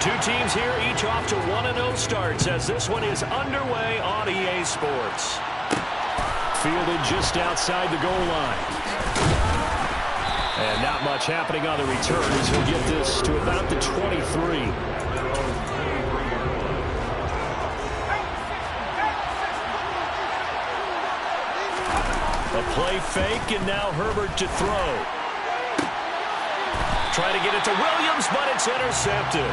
Two teams here, each off to 1-0 starts as this one is underway on EA Sports. Fielded just outside the goal line. And not much happening on the return as he'll get this to about the 23. A play fake, and now Herbert to throw. Trying to get it to Williams, but it's intercepted.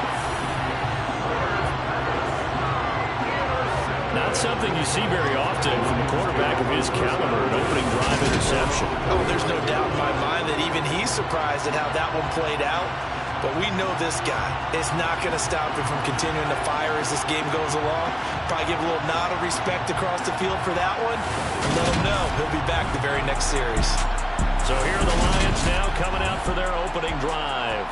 Not something you see very often from a quarterback of his caliber, an opening drive interception. Oh, there's no doubt in my mind that even he's surprised at how that one played out. But we know this guy is not going to stop him from continuing to fire as this game goes along. Probably give a little nod of respect across the field for that one. And let him know he'll be back the very next series. So here are the Lions now coming out for their opening drive.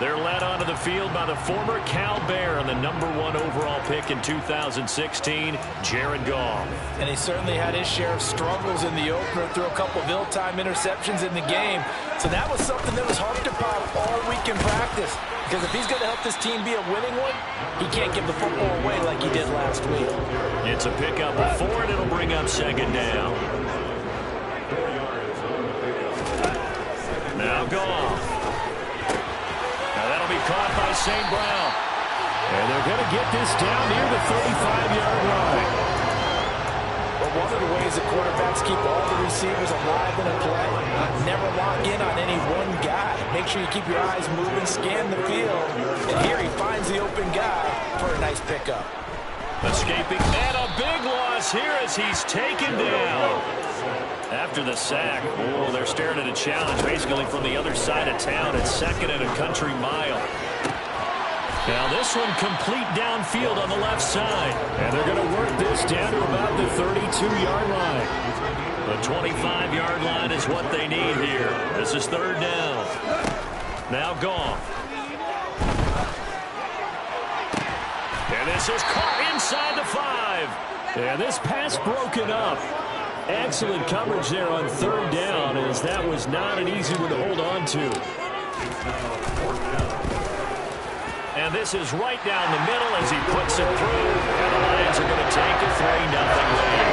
They're led onto the field by the former Cal Bear and the #1 overall pick in 2016, Jared Goff. And he certainly had his share of struggles in the opener, threw a couple of ill-timed interceptions in the game. So that was something that was harped upon all week in practice. Because if he's going to help this team be a winning one, he can't give the football away like he did last week. It's a pickup of 4, and it'll bring up second down. Now Goff. Caught by St. Brown. And they're going to get this down near the 35-yard line. But one of the ways that quarterbacks keep all the receivers alive in a play, never lock in on any one guy. Make sure you keep your eyes moving, scan the field. And here he finds the open guy for a nice pickup. Escaping, and a big loss here as he's taken down. After the sack, oh, they're staring at a challenge basically from the other side of town at 2nd and a country mile. Now this one complete downfield on the left side. And they're going to work this down to about the 32-yard line. The 25-yard line is what they need here. This is 3rd down. Now Goff. And this is caught inside the 5. And this pass broken up. Excellent coverage there on 3rd down, as that was not an easy one to hold on to. And this is right down the middle as he puts it through. And the Lions are going to take a 3-0 lead.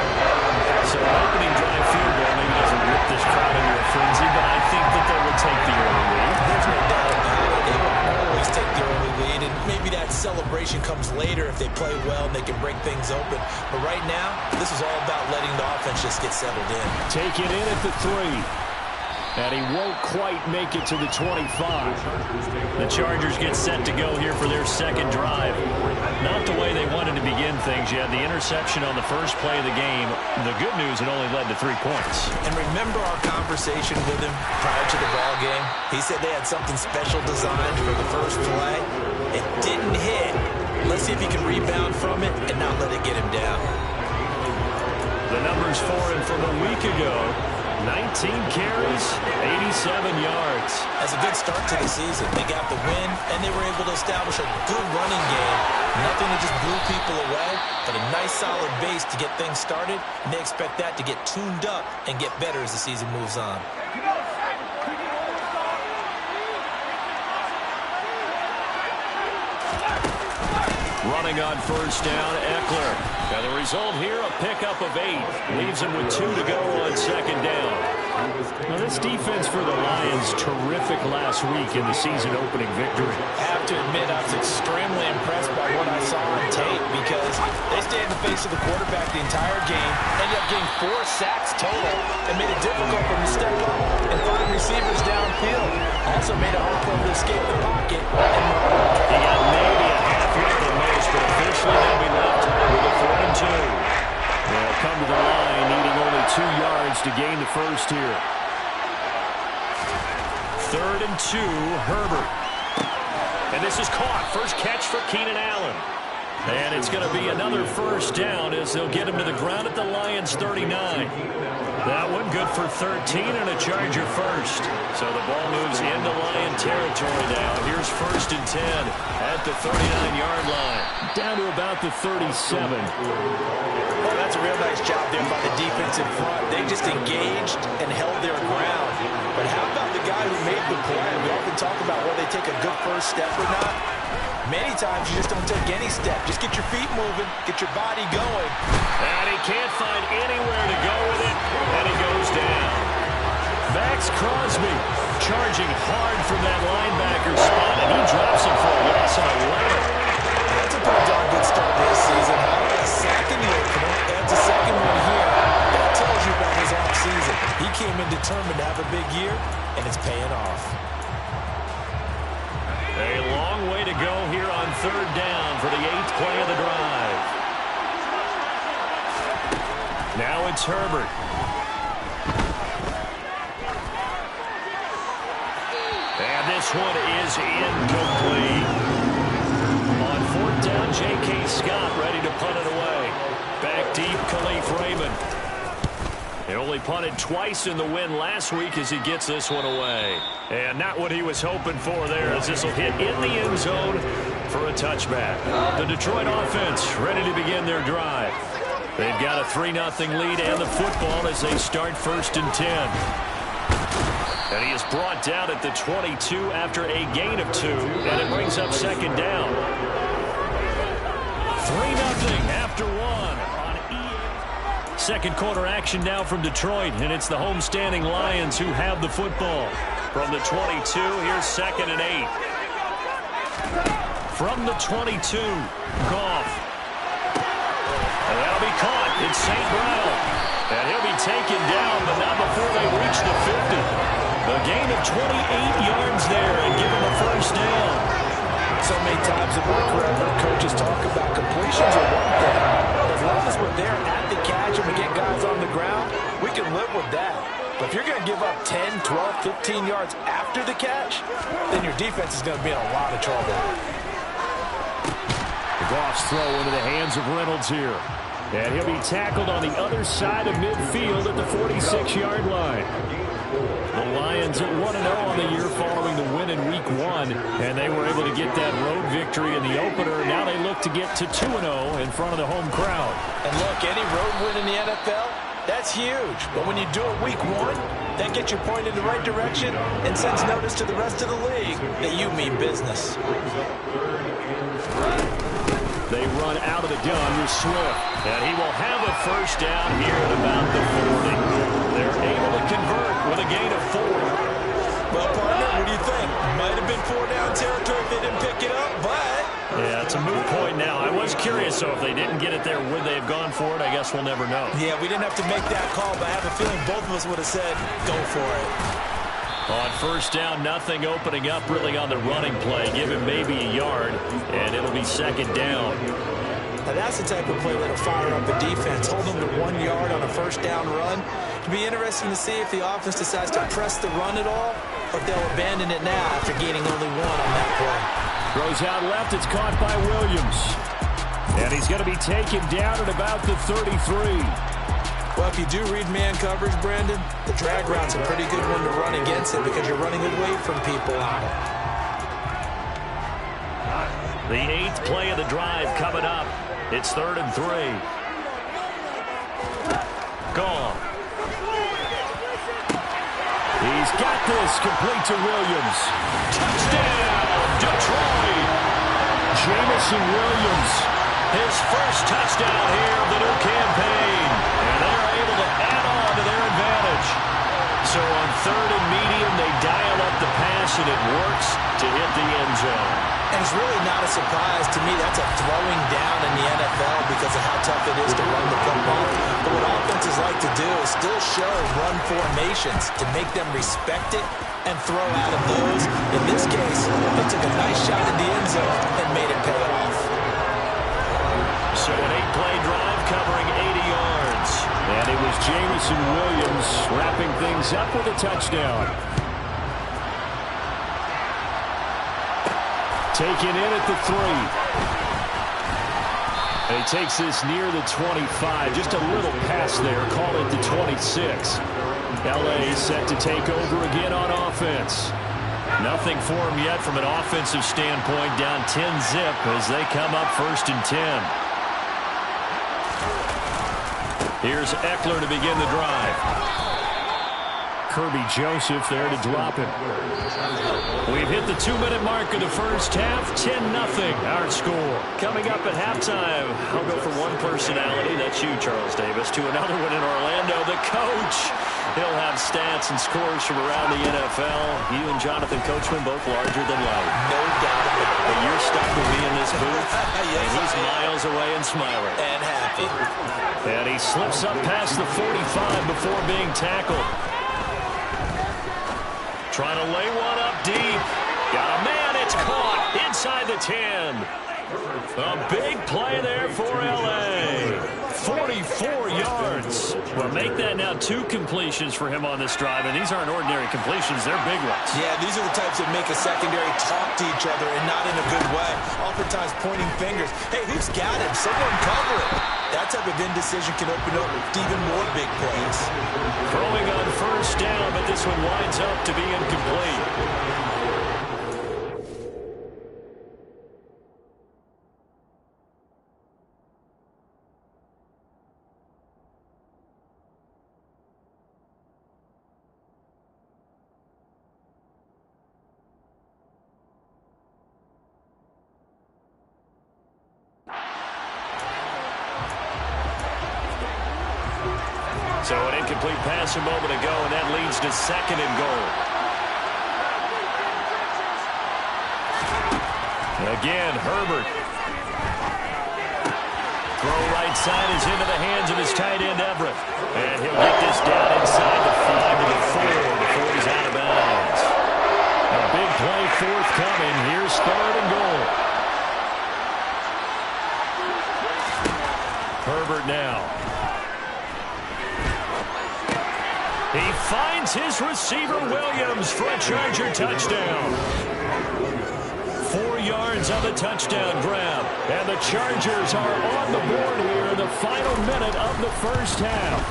So an opening drive field goal maybe doesn't whip this crowd into a frenzy, but I think that they will take the early lead. There's no doubt about it. They will always take the early lead, and maybe that celebration comes later if they play well and they can break things open. But right now, this is all about letting the offense just get settled in. Take it in at the 3. And he won't quite make it to the 25. The Chargers get set to go here for their second drive. Not the way they wanted to begin things. You had the interception on the first play of the game. The good news, it only led to 3 points. And remember our conversation with him prior to the ball game? He said they had something special designed for the first play. It didn't hit. Let's see if he can rebound from it and not let it get him down. The numbers for him from a week ago. 19 carries, 87 yards. That's a good start to the season. They got the win, and they were able to establish a good running game. Nothing to just blew people away, but a nice solid base to get things started, and they expect that to get tuned up and get better as the season moves on. Running on first down, Eckler. And the result here, a pickup of 8. Leaves him with 2 to go on second down. Now this defense for the Lions, terrific last week in the season-opening victory. I have to admit, I was extremely impressed by what I saw on tape because they stayed in the face of the quarterback the entire game, ended up getting 4 sacks total, and made it difficult for him to step up and find receivers downfield. Also made it hard for him to escape the pocket. He got maybe a half yard at most, but officially they'll be left with a 4 and 2. They'll come to the line, needing only 2 yards to gain the first here. 3rd and 2, Herbert. And this is caught. First catch for Keenan Allen. And it's going to be another first down as they'll get him to the ground at the Lions' 39. That one good for 13 and a Charger first. So the ball moves into Lion territory now. Here's 1st and 10 at the 39-yard line. Down to about the 37. Well, that's a real nice job there by the defense in front. They just engaged and held their ground. But how about the guy who made the play? We often talk about whether they take a good first step or not. Many times you just don't take any step. Just get your feet moving, get your body going. And he can't find anywhere to go with it, and he goes down. Maxx Crosby charging hard from that linebacker spot, and he drops him for a loss of 11. That's a pretty darn good start to this season. A sack in the opener, adds a second one here. That tells you about his offseason. He came in determined to have a big year, and it's paying off. A long way to go here on third down for the 8th play of the drive. Now it's Herbert. And this one is incomplete. On 4th down, J.K. Scott ready to punt it away. Back deep, Khalif Raymond. He only punted twice in the win last week as he gets this one away. And not what he was hoping for there, as this will hit in the end zone for a touchback. The Detroit offense ready to begin their drive. They've got a 3-0 lead and the football as they start 1st and 10. And he is brought down at the 22 after a gain of 2, and it brings up 2nd down. 3-0 after 1 on EA. Second quarter action now from Detroit, and it's the homestanding Lions who have the football. From the 22, here's 2nd and 8. From the 22, Goff. And that'll be caught. It's St. Brown. And he'll be taken down, but not before they reach the 50. A gain of 28 yards there and give him a 1st down. So many times in my career, I've heard coaches talk about completions are one thing. As long as we're there at the catch and we get guys on the ground, we can live with that. But if you're going to give up 10, 12, 15 yards after the catch, then your defense is going to be in a lot of trouble. Goff's throw into the hands of Reynolds here. And he'll be tackled on the other side of midfield at the 46-yard line. The Lions at 1-0 on the year following the win in Week 1, and they were able to get that road victory in the opener. Now they look to get to 2-0 in front of the home crowd. And look, any road win in the NFL, that's huge. But when you do it Week 1, that gets you pointed in the right direction and sends notice to the rest of the league that you mean business. They run out of the gun with Swift, and he will have a 1st down here at about the 40. They're able to convert with a gain of 4. Well, partner, what do you think? Might have been 4-down territory if they didn't pick it up, but... Yeah, it's a moot point now. I was curious, so if they didn't get it there, would they have gone for it? I guess we'll never know. Yeah, we didn't have to make that call, but I have a feeling both of us would have said, go for it. On 1st down, nothing opening up really on the running play. Give him maybe a yard, and it'll be 2nd down. Now that's the type of play that'll fire up a defense. Hold them to 1 yard on a 1st down run. It'll be interesting to see if the offense decides to press the run at all, or if they'll abandon it now after gaining only 1 on that play. Throws out left. It's caught by Williams. And he's going to be taken down at about the 33. Well, if you do read man coverage, Brandon, the drag route's a pretty good one to run against it because you're running away from people on it. The 8th play of the drive coming up. It's 3rd and 3. Goff. He's got this complete to Williams. Touchdown, Detroit. Jameson Williams, his 1st touchdown here of the new campaign. And they're able to add on to their advantage. So on 3rd and medium, they dial up the pass, and it works to hit the end zone. And it's really not a surprise to me. That's a throwing down in the NFL because of how tough it is to run the football. But what offenses like to do is still show run formations to make them respect it and throw out of those. In this case, they took a nice shot in the end zone and made it pay off. So an 8-play drive covering 80 yards. And it was Jameson Williams wrapping things up with a touchdown. Taken in at the 3. And he takes this near the 25. Just a little pass there. Call it the 26. L.A. set to take over again on offense. Nothing for him yet from an offensive standpoint. Down 10-zip as they come up 1st and 10. Here's Eckler to begin the drive. Kirby Joseph there to drop it. We've hit the 2-minute mark of the first half. 10-0 our score. Coming up at halftime, I'll go from one personality, that's you, Charles Davis, to another one in Orlando, the coach. He'll have stats and scores from around the NFL. You and Jonathan Coachman both larger than life. No doubt about it. But you're stuck with me in this booth, and he's miles away and smiling. And happy. And he slips up past the 45 before being tackled. Trying to lay one up deep. Got a man, it's caught inside the 10. A big play there for L.A. 44 yards. Well, make that now 2 completions for him on this drive, and these aren't ordinary completions. They're big ones. Yeah, these are the types that make a secondary talk to each other, and not in a good way. Oftentimes pointing fingers. Hey, who's got him? Someone cover him. That type of indecision can open up to even more big plays. Throwing on first down, but this one winds up to be incomplete. So an incomplete pass a moment ago, and that leads to 2nd and goal. Again, Herbert. Throw right side is into the hands of his tight end, Everett. And he'll get this down inside the 5 to the 4 before he's out of bounds. A big play forthcoming. Here's 3rd and goal. Herbert now. He finds his receiver, Williams, for a Charger touchdown. 4 yards on the touchdown grab. And the Chargers are on the board here in the final minute of the first half.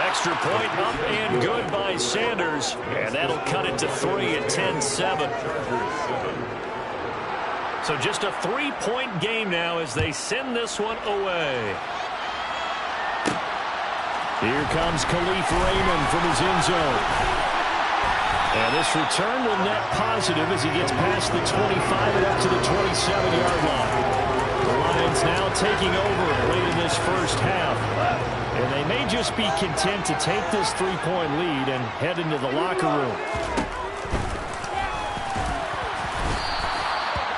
Extra point up and good by Sanders. And that'll cut it to 3 at 10-7. So just a 3-point game now as they send this one away. Here comes Khalif Raymond from his end zone. And this return will net positive as he gets past the 25 and up to the 27-yard line. The Lions now taking over late in this first half. And they may just be content to take this 3-point lead and head into the locker room.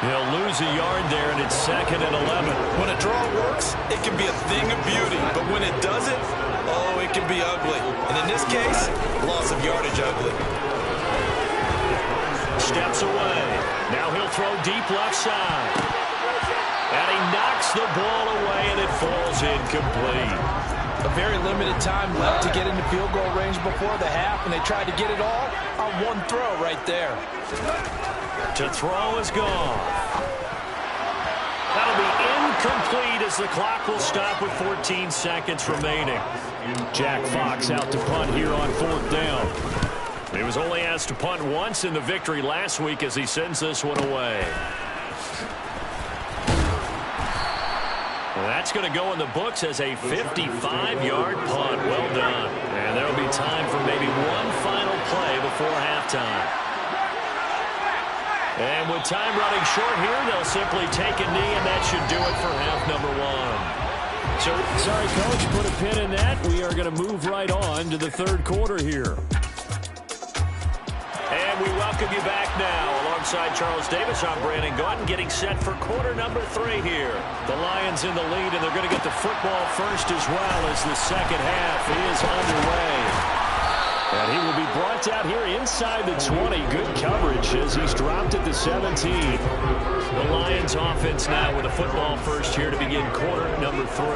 He'll lose a yard there, and it's 2nd and 11. When a draw works, it can be a thing of beauty. But when it doesn't, oh, it can be ugly. And in this case, loss of yardage ugly. Steps away. Now he'll throw deep left side. And he knocks the ball away, and it falls incomplete. A very limited time left to get into field goal range before the half, and they tried to get it all on one throw right there. To throw is gone. That'll be incomplete as the clock will stop with 14 seconds remaining. Jack Fox out to punt here on 4th down. He was only asked to punt once in the victory last week as he sends this one away. Well, that's going to go in the books as a 55-yard punt. Well done. And there'll be time for maybe one final play before halftime. And with time running short here, they'll simply take a knee, and that should do it for half number 1. So, sorry, Coach, put a pin in that. We are going to move right on to the 3rd quarter here. And we welcome you back now. Alongside Charles Davis, I'm Brandon Gaudin, getting set for quarter number 3 here. The Lions in the lead, and they're going to get the football first as well as the second half is underway. And he will be brought down here inside the 20. Good coverage as he's dropped at the 17. The Lions offense now with a football first here to begin quarter number 3.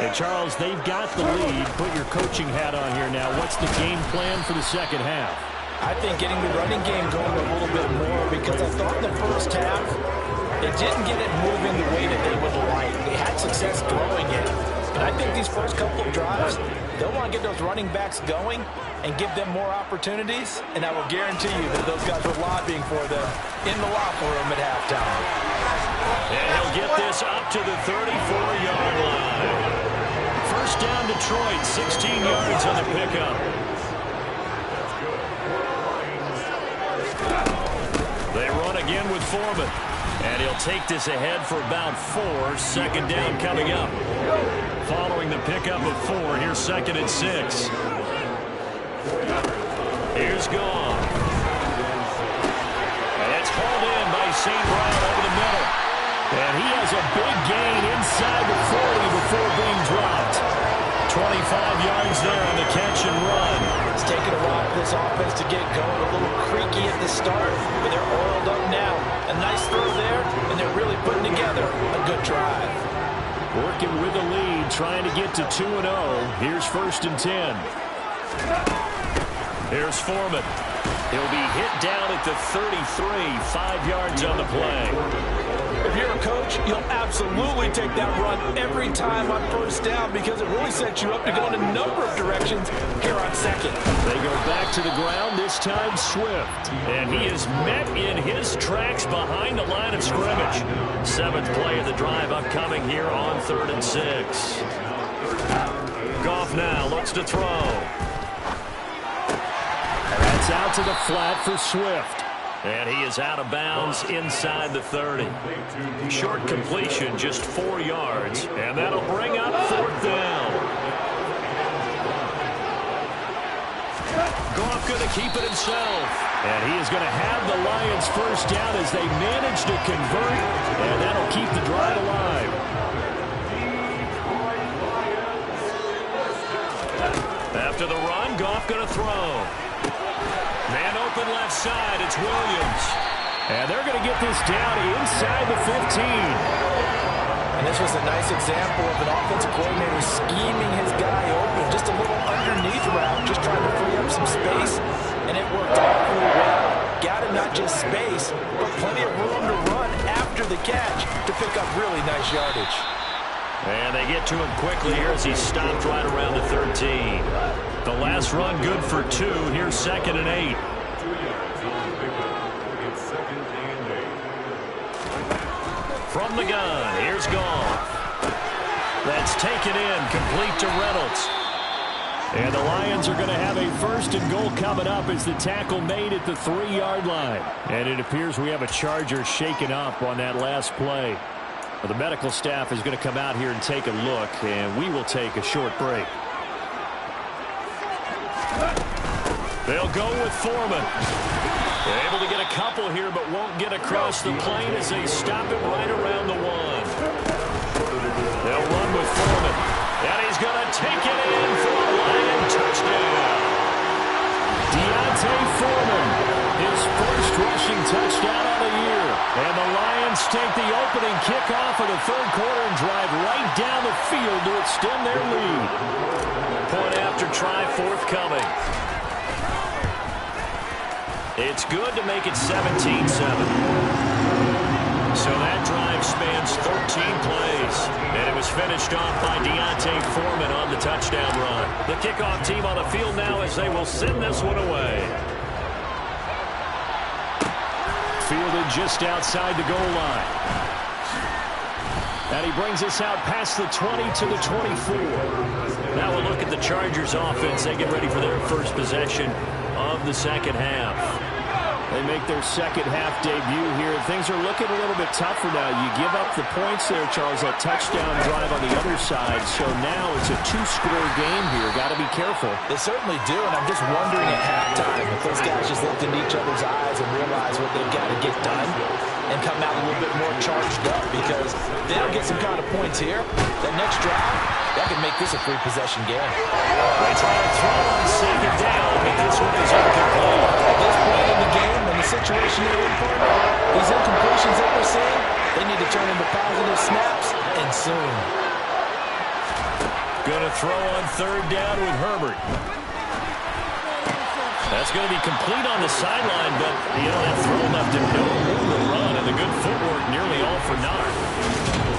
And Charles, they've got the lead. Put your coaching hat on here now. What's the game plan for the second half? I think getting the running game going a little bit more, because I thought in the first half they didn't get it moving the way that they would like. They had success throwing it. And I think these first couple of drives, they'll want to get those running backs going and give them more opportunities, and I will guarantee you that those guys are lobbying for them in the locker room at halftime. And he'll get this up to the 34-yard line. First down Detroit, 16 yards on the pickup. Foreman. And he'll take this ahead for about 4. Second down coming up. Following the pickup of 4, here's 2nd and 6. Here's Goff. And it's hauled in by St. Brown over the middle. And he has a big gain inside the 40 before being dropped. 25 yards there on the catch and run. It's taken a while for this offense to get going. A little creaky at the start, but they're oiled up now. A nice throw there, and they're really putting together a good drive. Working with the lead, trying to get to 2-0. Here's 1st and 10. Here's Foreman. He'll be hit down at the 33, 5 yards on the play. If you're a coach, you'll absolutely take that run every time on 1st down because it really sets you up to go in a number of directions here on 2nd. They go back to the ground, this time Swift. And he is met in his tracks behind the line of scrimmage. 7th play of the drive upcoming here on 3rd and 6. Goff now looks to throw. That's out to the flat for Swift. And he is out of bounds inside the 30. Short completion, just 4 yards. And that'll bring up 4th down. Goff going to keep it himself. And he is going to have the Lions 1st down as they manage to convert. And that'll keep the drive alive. After the run, Goff going to throw. Man open left side, it's Williams. And they're going to get this down inside the 15. And this was a nice example of an offensive coordinator scheming his guy open. Just a little underneath route, just trying to free up some space. And it worked awfully well. Got him not just space, but plenty of room to run after the catch to pick up really nice yardage. And they get to him quickly here as he stopped right around the 13. The last run good for 2. Here's 2nd and 8. From the gun, here's Goff. That's taken in, complete to Reynolds. And the Lions are going to have a 1st and goal coming up as the tackle made at the 3-yard line. And it appears we have a Charger shaken up on that last play. Well, the medical staff is going to come out here and take a look, and we will take a short break. They'll go with Foreman. They're able to get a couple here, but won't get across the plane as they stop it right around the 1. They'll run with Foreman. And he's going to take it in for a Lion touchdown. D'Onta Foreman, his 1st rushing touchdown of the year. And the Lions take the opening kickoff of the 3rd quarter and drive right down the field to extend their lead. Point after try forthcoming. It's good to make it 17-7. So that drive spans 13 plays. And it was finished off by D'Onta Foreman on the touchdown run. The kickoff team on the field now as they will send this one away. Fielded just outside the goal line. And he brings us out past the 20 to the 24. Now we'll look at the Chargers offense. They get ready for their 1st possession of the 2nd half. They make their 2nd half debut here. Things are looking a little bit tougher now. You give up the points there, Charles, that touchdown drive on the other side. So now it's a 2-score game here. Got to be careful. They certainly do, and I'm just wondering at halftime if those guys just looked into each other's eyes and realize what they've got to get done and come out a little bit more charged up, because they don't get some kind of points here. That next drive, that could make this a 3-possession game. They try to throw on 2nd down, but this one is incomplete. At this point in the game, and the situation they're in for, these incompletions that we're seeing, they need to turn into positive snaps, and soon. Going to throw on 3rd down with Herbert. That's going to be complete on the sideline, but that throw left him no room to run, and the good footwork nearly all for naught.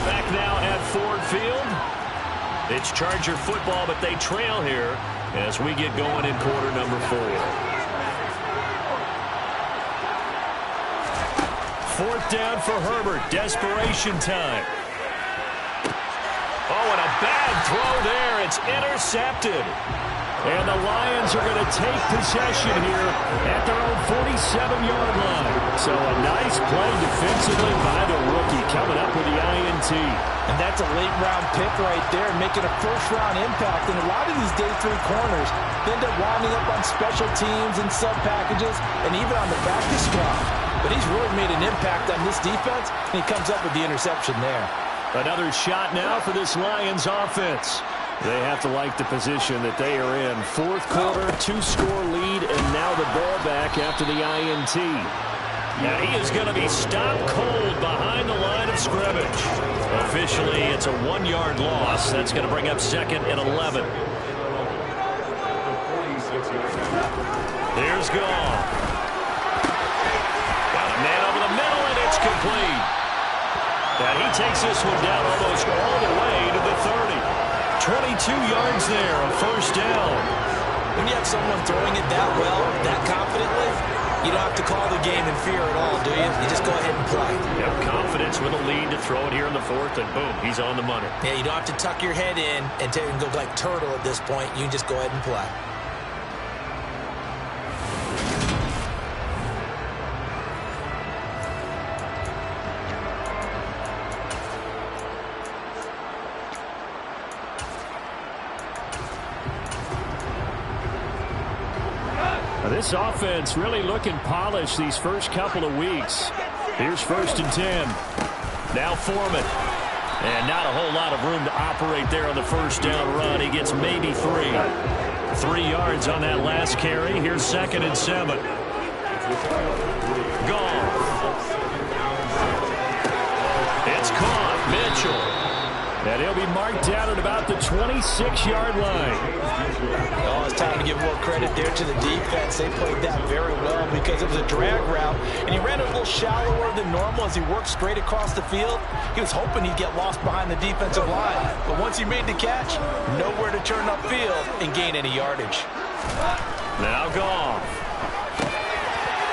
Back now at Ford Field. It's Charger football, but they trail here as we get going in quarter number 4. 4th down for Herbert. Desperation time. Oh, and a bad throw there. It's intercepted. And the Lions are going to take possession here at their own 47-yard line. So a nice play defensively by the rookie coming up with the INT. And that's a late-round pick right there, making a first-round impact. And a lot of these day 3 corners end up winding up on special teams and sub-packages and even on the practice squad. But he's really made an impact on this defense, and he comes up with the interception there. Another shot now for this Lions offense. They have to like the position that they are in. Fourth quarter, 2-score lead, and now the ball back after the INT. Now he is going to be stopped cold behind the line of scrimmage. Officially, it's a 1-yard loss. That's going to bring up 2nd and 11. Here's Goff. Got a man over the middle, and it's complete. Now he takes this one down almost all the way to the 30. 22 yards there, a first down. When you have someone throwing it that well, that confidently, you don't have to call the game in fear at all, do you? You just go ahead and play. You have confidence with a lead to throw it here in the 4th, and boom, he's on the money. Yeah, you don't have to tuck your head in and go like turtle at this point. You can just go ahead and play. This offense really looking polished these first couple of weeks. Here's 1st and 10. Now Foreman. And not a whole lot of room to operate there on the first down run. He gets maybe 3. 3 yards on that last carry. Here's 2nd and 7. Goff. It's caught. Mitchell. And he'll be marked down at about the 26-yard line. Oh, it's time to give more credit there to the defense. They played that very well because it was a drag route, and he ran it a little shallower than normal as he worked straight across the field. He was hoping he'd get lost behind the defensive line, but once he made the catch, nowhere to turn upfield and gain any yardage. Now Goff.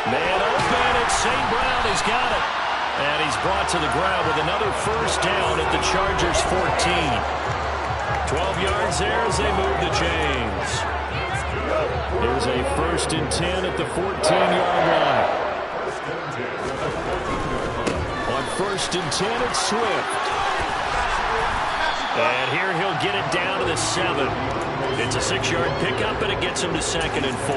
Man open, it's St. Brown. He's got it. And he's brought to the ground with another first down at the Chargers' 14. 12 yards there as they move the chains. Here's a 1st and 10 at the 14-yard line. On 1st and 10, it's Swift. And here he'll get it down to the 7. It's a 6-yard pickup, and it gets him to 2nd and 4.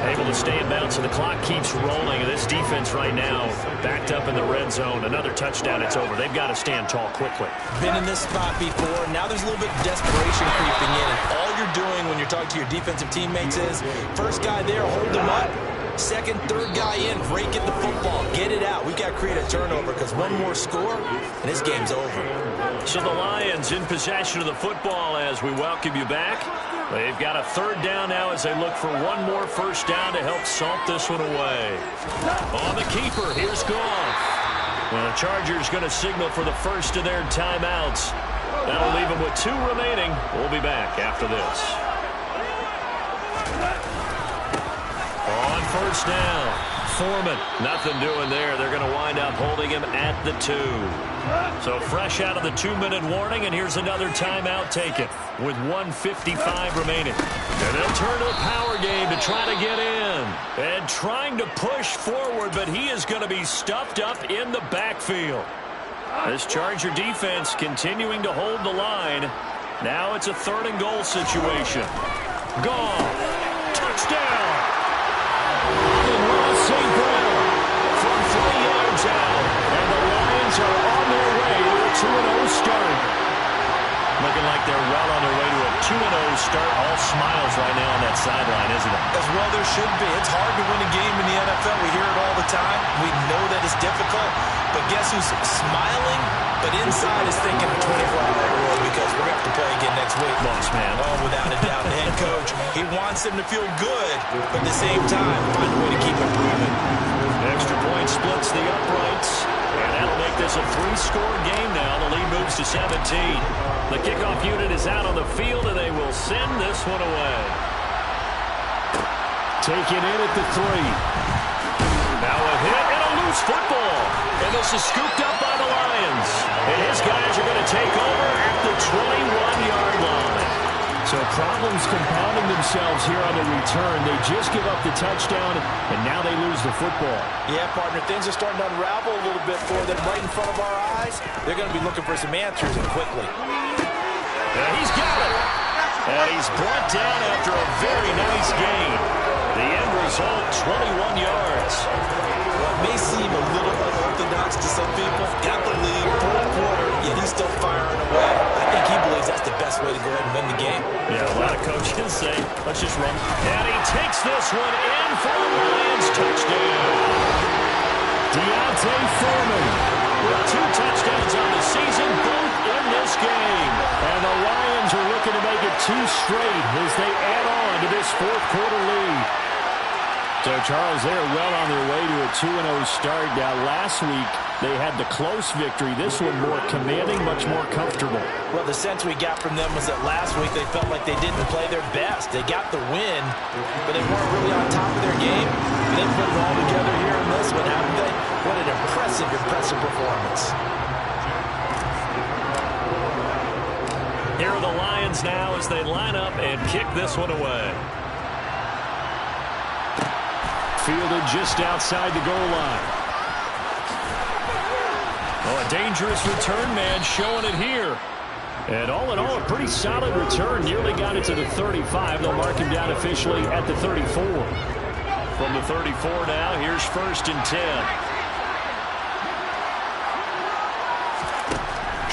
Able to stay in bounds, and the clock keeps rolling. And this defense right now backed up in the red zone. Another touchdown, it's over. They've got to stand tall quickly. Been in this spot before. Now there's a little bit of desperation creeping in. And all you're doing when you're talking to your defensive teammates is, first guy there, hold him up. Second, third guy in, break it the football. Get it out. We've got to create a turnover because one more score, and this game's over. So the Lions in possession of the football as we welcome you back. They've got a 3rd down now as they look for one more first down to help salt this one away. On the keeper, here's Goff. Well, the Chargers going to signal for the first of their timeouts. That'll leave them with 2 remaining. We'll be back after this. On first down, Foreman. Nothing doing there. They're going to wind up holding him at the 2. So fresh out of the 2-minute warning, and here's another timeout taken with 1:55 remaining. And they'll turn to a power game to try to get in. And trying to push forward, but he is going to be stuffed up in the backfield. This Charger defense continuing to hold the line. Now it's a 3rd and goal situation. Goff. Touchdown. St. Brown from 3 yards out, and the Lions are on their way to a 2-0 start. Looking like they're well on their way to a 2-0 start. All smiles right now on that sideline, isn't it? As well there should be. It's hard to win a game in the NFL. We hear it all the time. We know that it's difficult. But guess who's smiling, but inside is thinking a 24-hour world because we're going to have to play again next week. Lost, man. Oh, without a doubt. The head coach, he wants them to feel good, but at the same time, find a way to keep improving. Extra point splits the uprights, and that'll make this a 3-score game now. The lead moves to 17. The kickoff unit is out on the field, and they will send this one away. Taken in at the 3. Now a hit and a loose football. And this is scooped up by the Lions. And his guys are going to take over at the 21-yard line. So problems compounding themselves here on the return. They just give up the touchdown, and now they lose the football. Yeah, partner, things are starting to unravel a little bit for them right in front of our eyes. They're going to be looking for some answers, and quickly. And he's got it. And he's brought down after a very nice gain. The end result, 21 yards. What may seem a little unorthodox to some people, got the lead, fourth quarter, yet he's still firing away. I think he believes that's the best way to go ahead and win the game. Yeah, a lot of coaches say, let's just run. And he takes this one in for the Lions touchdown. D'Onta Foreman with 2 touchdowns on the season, both in this game. And the Lions are looking to make it 2 straight as they add on to this fourth quarter lead. So, Charles, they're well on their way to a 2-0 start. Now, last week, they had the close victory. This one more commanding, much more comfortable. Well, the sense we got from them was that last week they felt like they didn't play their best. They got the win, but they weren't really on top of their game. They put it all together here in this one, haven't they? What an impressive, impressive performance. Here are the Lions now as they line up and kick this one away. Fielded just outside the goal line. Oh, a dangerous return man showing it here. And all in all, a pretty solid return. Nearly got it to the 35. They'll mark him down officially at the 34. From the 34 now, here's 1st and 10.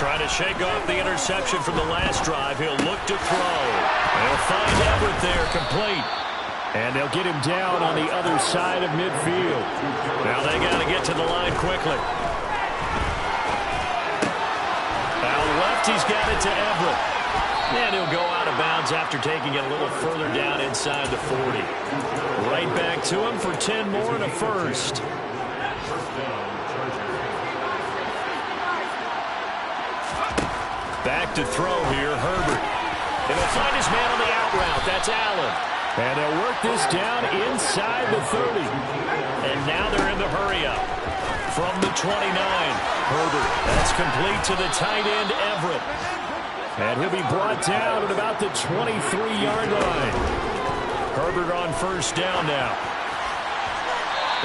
Trying to shake off the interception from the last drive. He'll look to throw. They'll find Everett there, complete. And they'll get him down on the other side of midfield. Now they got to get to the line quickly. Out left, he's got it to Everett. And he'll go out of bounds after taking it a little further down inside the 40. Right back to him for 10 more and a first. Back to throw here, Herbert. And he'll find his man on the out route. That's Allen. And they'll work this down inside the 30. And now they're in the hurry-up. From the 29, Herbert. That's complete to the tight end, Everett. And he'll be brought down at about the 23-yard line. Herbert on 1st down now.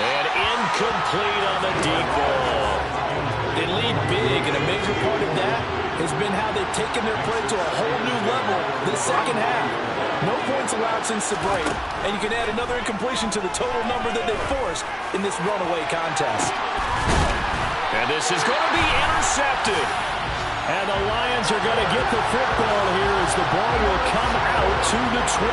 And incomplete on the deep ball. They lead big, and a major part of that has been how they've taken their play to a whole new level this second half. No points allowed since the break, and you can add another incompletion to the total number that they forced in this runaway contest. And this is going to be intercepted. And the Lions are going to get the football here as the ball will come out to the 20.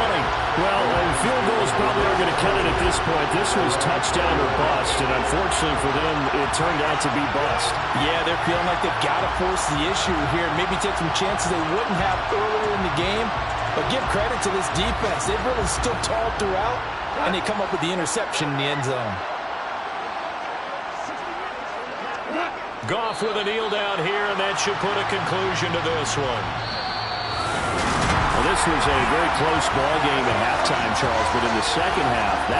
Well, field goals probably are going to cut it at this point. This was touchdown or bust, and unfortunately for them, it turned out to be bust. Yeah, they're feeling like they've got to force the issue here, maybe take some chances they wouldn't have earlier in the game. But give credit to this defense. They've really stood tall throughout, and they come up with the interception in the end zone. Goff with a kneel down here, and that should put a conclusion to this one. Well, this was a very close ball game at halftime, Charles, but in the second half, that